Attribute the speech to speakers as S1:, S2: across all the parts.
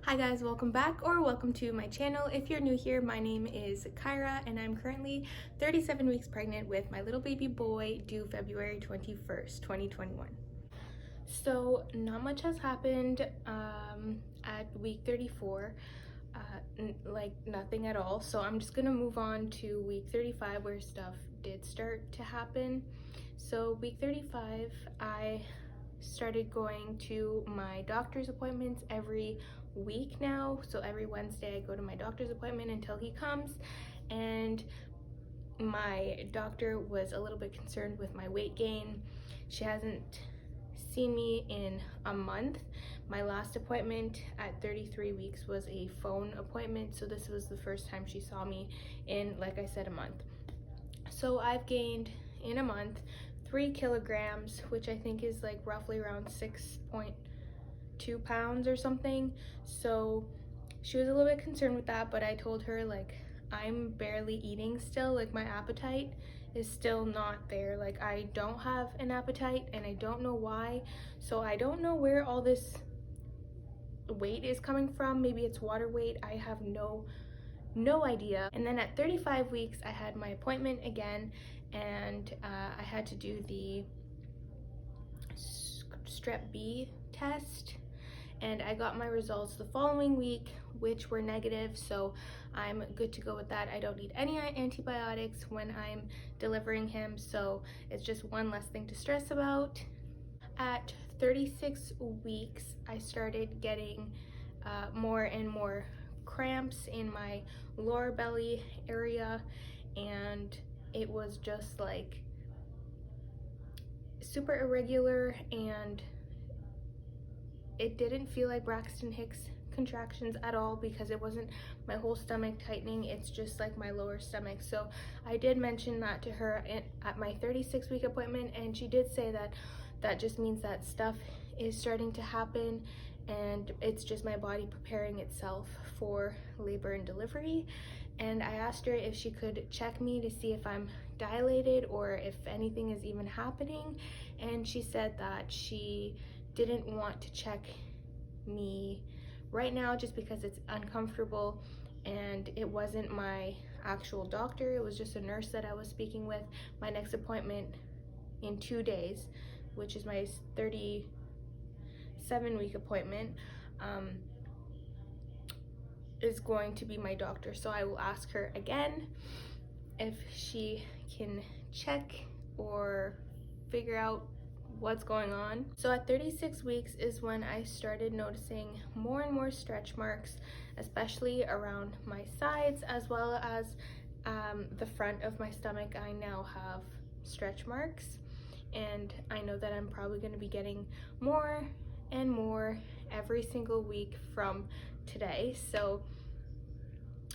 S1: Hi guys, welcome back or welcome to my channel. If you're new here, my name is Kyra and I'm currently 37 weeks pregnant with my little baby boy due February 21st, 2021. So not much has happened at week 34, like nothing at all. So I'm just gonna move on to week 35 where stuff did start to happen. So week 35, I started going to my doctor's appointments every week now. So every Wednesday I go to my doctor's appointment until he comes, and my doctor was a little bit concerned with my weight gain. She hasn't seen me in a month. My last appointment at 33 weeks was a phone appointment, so this was the first time she saw me in, like I said, a month. So I've gained in a month 3 kilograms, which I think is like roughly around 6.2 pounds or something. So she was a little bit concerned with that, but I told her like I'm barely eating still, like my appetite is still not there. Like I don't have an appetite and I don't know why. So I don't know where all this weight is coming from. Maybe it's water weight. I have no idea. And then at 35 weeks I had my appointment again, and I had to do the strep B test, and I got my results the following week, which were negative, so I'm good to go with that. I don't need any antibiotics when I'm delivering him, so it's just one less thing to stress about. At 36 weeks I started getting more and more cramps in my lower belly area, and it was just like super irregular, and it didn't feel like Braxton Hicks contractions at all because it wasn't my whole stomach tightening, it's just like my lower stomach. So I did mention that to her at my 36-week appointment, and she did say that that just means that stuff is starting to happen and it's just my body preparing itself for labor and delivery. And I asked her if she could check me to see if I'm dilated or if anything is even happening, and she said that she didn't want to check me right now just because it's uncomfortable, and it wasn't my actual doctor, it was just a nurse that I was speaking with. My next appointment in 2 days, which is my 37-week appointment, is going to be my doctor. So I will ask her again if she can check or figure out what's going on. So at 36 weeks is when I started noticing more and more stretch marks, especially around my sides as well as the front of my stomach. I now have stretch marks, and I know that I'm probably going to be getting more and more every single week from today. So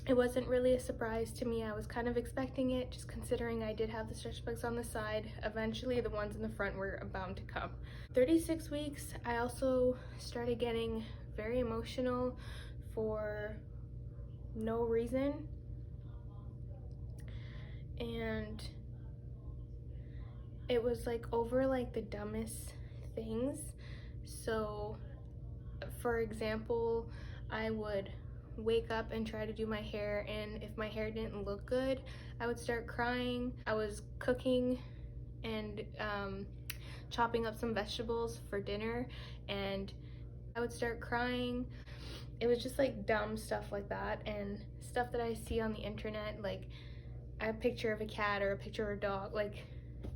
S1: it wasn't really a surprise to me. I was kind of expecting it, just considering I did have the stretch marks on the side. Eventually the ones in the front were bound to come. 36 weeks, I also started getting very emotional for no reason, and it was like over like the dumbest things. So for example, I would wake up and try to do my hair, and if my hair didn't look good, I would start crying. I was cooking and chopping up some vegetables for dinner, and I would start crying. It was just like dumb stuff like that, and stuff that I see on the internet, like a picture of a cat or a picture of a dog, like,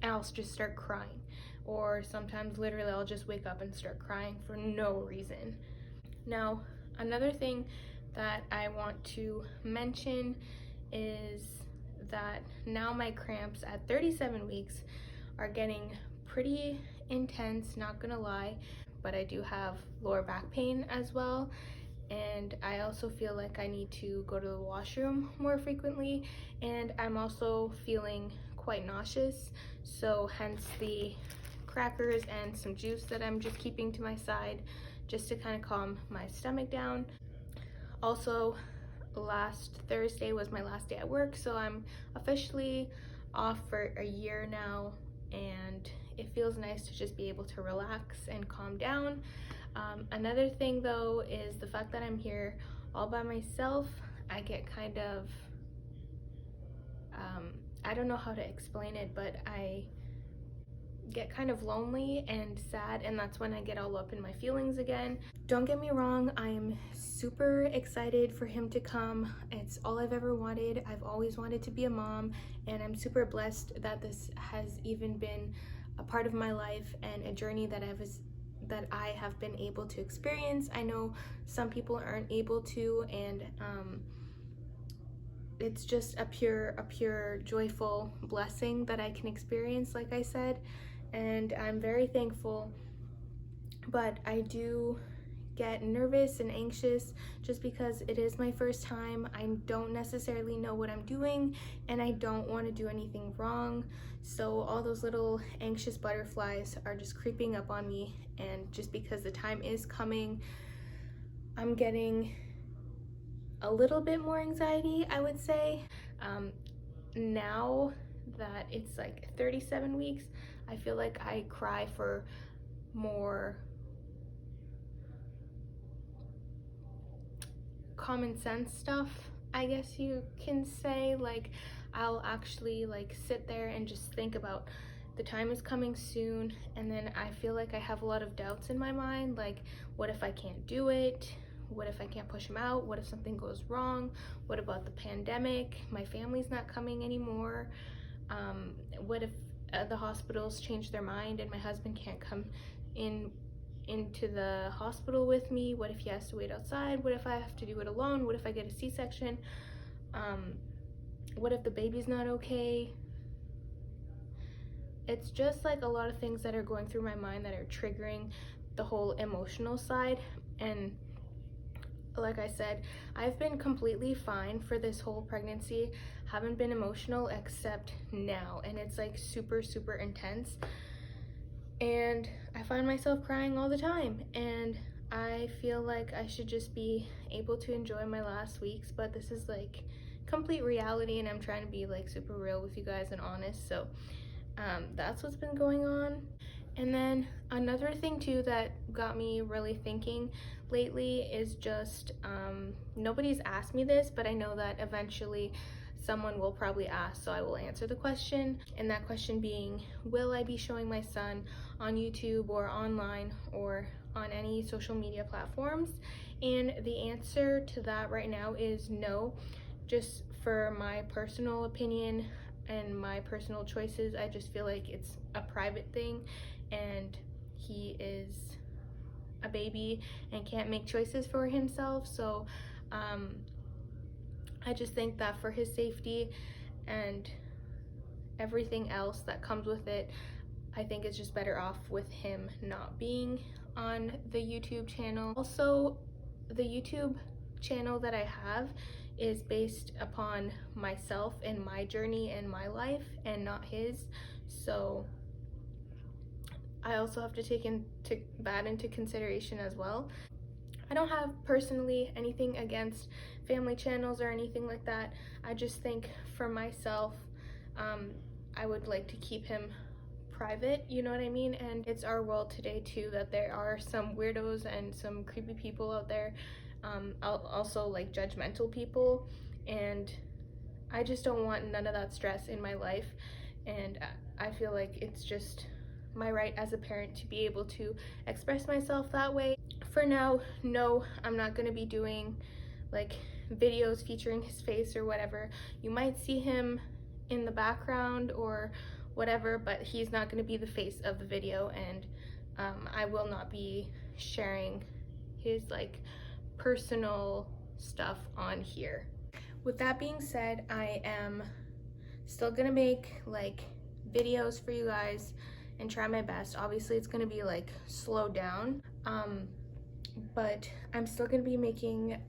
S1: and I'll just start crying. Or sometimes literally I'll just wake up and start crying for no reason. Now, another thing that I want to mention is that now my cramps at 37 weeks are getting pretty intense, not gonna lie, but I do have lower back pain as well, and I also feel like I need to go to the washroom more frequently, and I'm also feeling quite nauseous, so hence the crackers and some juice that I'm just keeping to my side just to kind of calm my stomach down. Also, last Thursday was my last day at work, so I'm officially off for a year now, and it feels nice to just be able to relax and calm down. Another thing though is the fact that I'm here all by myself. I get kind of, I don't know how to explain it, but I get kind of lonely and sad, and that's when I get all up in my feelings again. Don't get me wrong, I am super excited for him to come. It's all I've ever wanted. I've always wanted to be a mom, and I'm super blessed that this has even been a part of my life and a journey that I have been able to experience. I know some people aren't able to, and it's just a pure joyful blessing that I can experience, like I said, and I'm very thankful. But I do get nervous and anxious just because it is my first time. I don't necessarily know what I'm doing, and I don't want to do anything wrong. So all those little anxious butterflies are just creeping up on me, and just because the time is coming, I'm getting a little bit more anxiety, I would say. Now that it's like 37 weeks, I feel like I cry for more common sense stuff, I guess you can say. Like, I'll actually like sit there and just think about the time is coming soon, and then I feel like I have a lot of doubts in my mind, like, what if I can't do it? What if I can't push him out? What if something goes wrong? What about the pandemic? My family's not coming anymore. What if the hospitals change their mind and my husband can't come into the hospital with me? What if he has to wait outside? What if I have to do it alone? What if I get a C-section? What if the baby's not okay? It's just like a lot of things that are going through my mind that are triggering the whole emotional side. And like I said, I've been completely fine for this whole pregnancy. Haven't been emotional except now, and it's like super intense, and I find myself crying all the time, and I feel like I should just be able to enjoy my last weeks, but this is like complete reality, and I'm trying to be like super real with you guys and honest. So that's what's been going on. And then another thing too that got me really thinking lately is just, nobody's asked me this, but I know that eventually someone will probably ask, so I will answer the question. And that question being, will I be showing my son on YouTube or online or on any social media platforms? And the answer to that right now is no. Just for my personal opinion and my personal choices, I just feel like it's a private thing, and he is a baby and can't make choices for himself. So I just think that for his safety and everything else that comes with it, I think it's just better off with him not being on the YouTube channel. Also, the YouTube channel that I have is based upon myself and my journey and my life, and not his. So I also have to take that into consideration as well. I don't have personally anything against family channels or anything like that. I just think for myself, I would like to keep him private, you know what I mean? And it's our world today too that there are some weirdos and some creepy people out there, also like judgmental people, and I just don't want none of that stress in my life. And I feel like it's just my right as a parent to be able to express myself that way. For now, no, I'm not going to be doing like videos featuring his face or whatever. You might see him in the background or whatever, but he's not going to be the face of the video, and I will not be sharing his like personal stuff on here. With that being said, I am still gonna make like videos for you guys and try my best. Obviously it's gonna be like slowed down, but I'm still gonna be making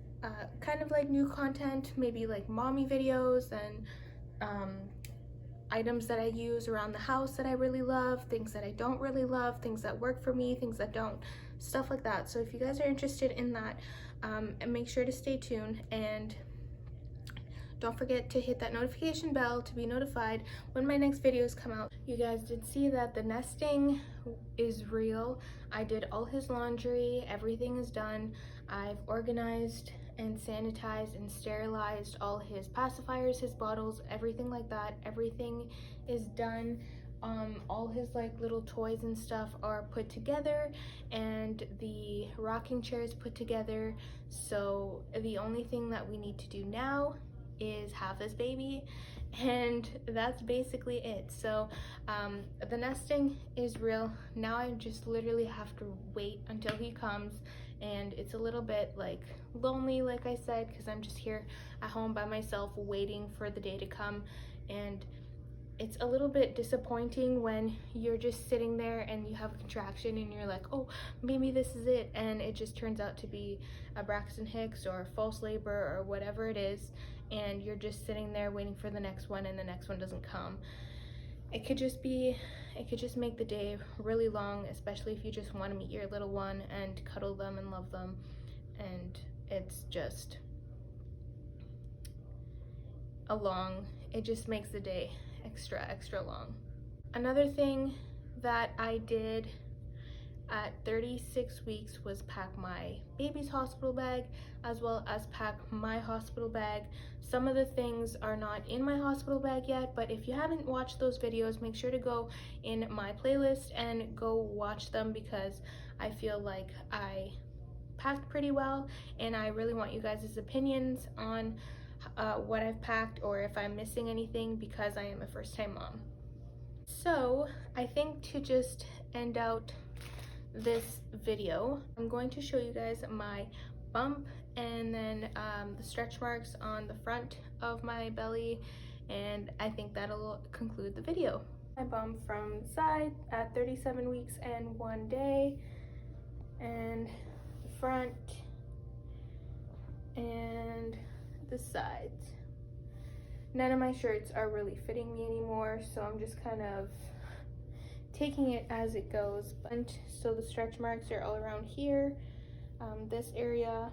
S1: kind of like new content, maybe like mommy videos and items that I use around the house that I really love, things that I don't really love, things that work for me, things that don't, stuff like that. So if you guys are interested in that, make sure to stay tuned, and Don't forget to hit that notification bell to be notified when my next videos come out. You guys did see that the nesting is real. I did all his laundry, everything is done. I've organized and sanitized and sterilized all his pacifiers, his bottles, everything like that. Everything is done. All his like little toys and stuff are put together, and the rocking chair is put together. So the only thing that we need to do now is have this baby, and that's basically it. So the nesting is real. Now I just literally have to wait until he comes, and it's a little bit like lonely, like I said, because I'm just here at home by myself waiting for the day to come. And it's a little bit disappointing when you're just sitting there and you have a contraction and you're like, oh, maybe this is it, and it just turns out to be a Braxton Hicks or false labor or whatever it is, and you're just sitting there waiting for the next one and the next one doesn't come. It could just make the day really long, especially if you just want to meet your little one and cuddle them and love them, and it's just it just makes the day extra long. Another thing that I did at 36 weeks was pack my baby's hospital bag as well as pack my hospital bag. Some of the things are not in my hospital bag yet, but if you haven't watched those videos, make sure to go in my playlist and go watch them, because I feel like I packed pretty well, and I really want you guys' opinions on what I've packed or if I'm missing anything, because I am a first-time mom. So I think to just end out this video, I'm going to show you guys my bump and then the stretch marks on the front of my belly, and I think that'll conclude the video. My bump from the side at 37 weeks and 1 day, and the front and the sides. None of my shirts are really fitting me anymore, so I'm just kind of taking it as it goes. So the stretch marks are all around here, this area,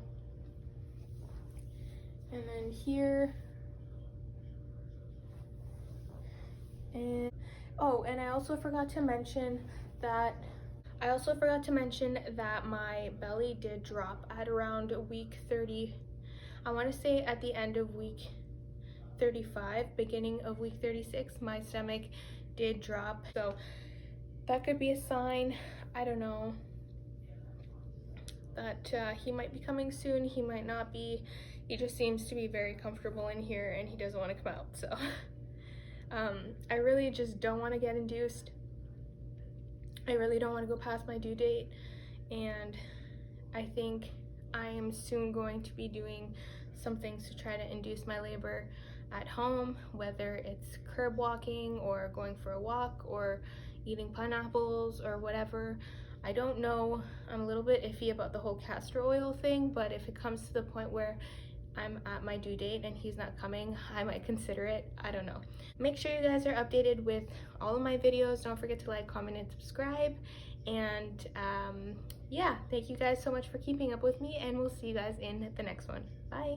S1: and then here, and oh, and I also forgot to mention that my belly did drop at around week 30. I want to say at the end of week 35, beginning of week 36, my stomach did drop. So that could be a sign, I don't know, that he might be coming soon, he might not be. He just seems to be very comfortable in here and he doesn't want to come out. So I really just don't want to get induced. I really don't want to go past my due date, and I think I am soon going to be doing some things to try to induce my labor at home, whether it's curb walking or going for a walk or eating pineapples or whatever. I don't know. I'm a little bit iffy about the whole castor oil thing, but if it comes to the point where I'm at my due date and he's not coming, I might consider it. I don't know. Make sure you guys are updated with all of my videos. Don't forget to like, comment, and subscribe. And yeah, thank you guys so much for keeping up with me, and we'll see you guys in the next one. Bye.